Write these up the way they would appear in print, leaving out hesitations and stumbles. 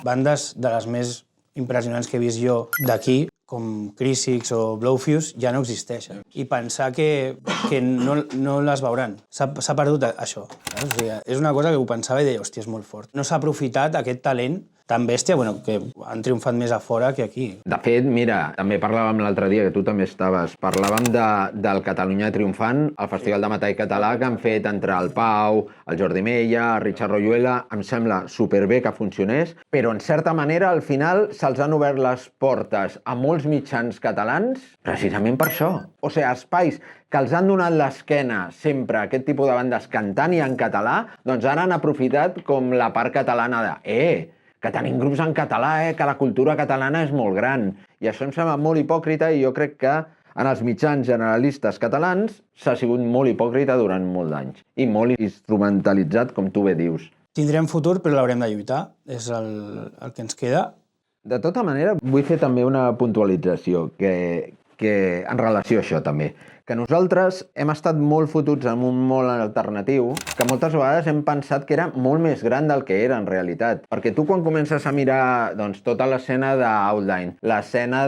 bandes de les més impressionants que he vist jo d'aquí, com Crisix o Blowfuse, ja no existeixen. I pensar que no les veuran. S'ha perdut això. O sigui, és una cosa que ho pensava i deia, hòstia, és molt fort. No s'ha aprofitat aquest talent tan bèstia, que han triomfat més a fora que aquí. De fet, mira, també parlàvem l'altre dia, que tu també estaves, parlàvem del Catalunya Triomfant, el Festival de Metall Català que han fet entre el Pau, el Jordi Mella, el Richard Royuela. Em sembla superbé que funcionés, però en certa manera al final se'ls han obert les portes a molts mitjans catalans precisament per això. O sigui, espais que els han donat l'esquena sempre a aquest tipus de bandes cantant i en català, doncs ara han aprofitat com la part catalana de que tenim grups en català, que la cultura catalana és molt gran. I això em sembla molt hipòcrita i jo crec que en els mitjans generalistes catalans s'ha sigut molt hipòcrita durant molt d'anys i molt instrumentalitzat, com tu bé dius. Tindrem futur, però l'haurem de lluitar. És el que ens queda. De tota manera, vull fer també una puntualització que en relació a això també, que nosaltres hem estat molt fotuts en un món alternatiu que moltes vegades hem pensat que era molt més gran del que era en realitat. Perquè tu quan comences a mirar tota l'escena d'Outline, l'escena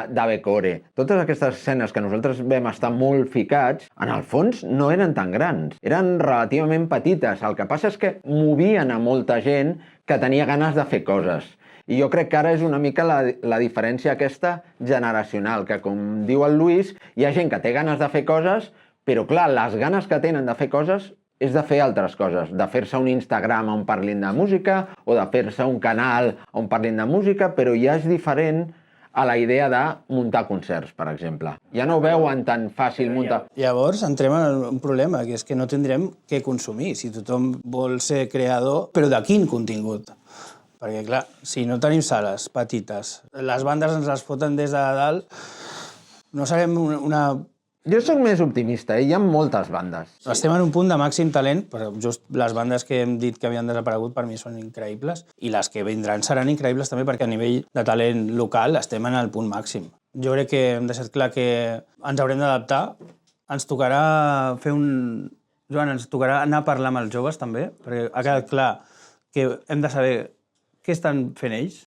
de Becore, totes aquestes escenes que nosaltres vam estar molt ficats, en el fons no eren tan grans, eren relativament petites. El que passa és que movien a molta gent que tenia ganes de fer coses. I jo crec que ara és una mica la diferència aquesta generacional, que com diu el Luis, hi ha gent que té ganes de fer coses, però clar, les ganes que tenen de fer coses és de fer altres coses, de fer-se un Instagram on parlin de música o de fer-se un canal on parlin de música, però ja és diferent a la idea de muntar concerts, per exemple. Ja no ho veuen tan fàcil muntar... Llavors entrem en un problema, que és que no tindrem què consumir. Si tothom vol ser creador, però de quin contingut? Perquè, clar, si no tenim sales petites, les bandes ens les foten des de dalt, no serem una... Jo soc més optimista, hi ha moltes bandes. Estem en un punt de màxim talent, però just les bandes que hem dit que havien desaparegut per mi són increïbles, i les que vindran seran increïbles també perquè a nivell de talent local estem en el punt màxim. Jo crec que hem deixat clar que ens haurem d'adaptar, ens tocarà fer un... Joan, ens tocarà anar a parlar amb els joves també, perquè ha quedat clar que hem de saber què estan fent ells.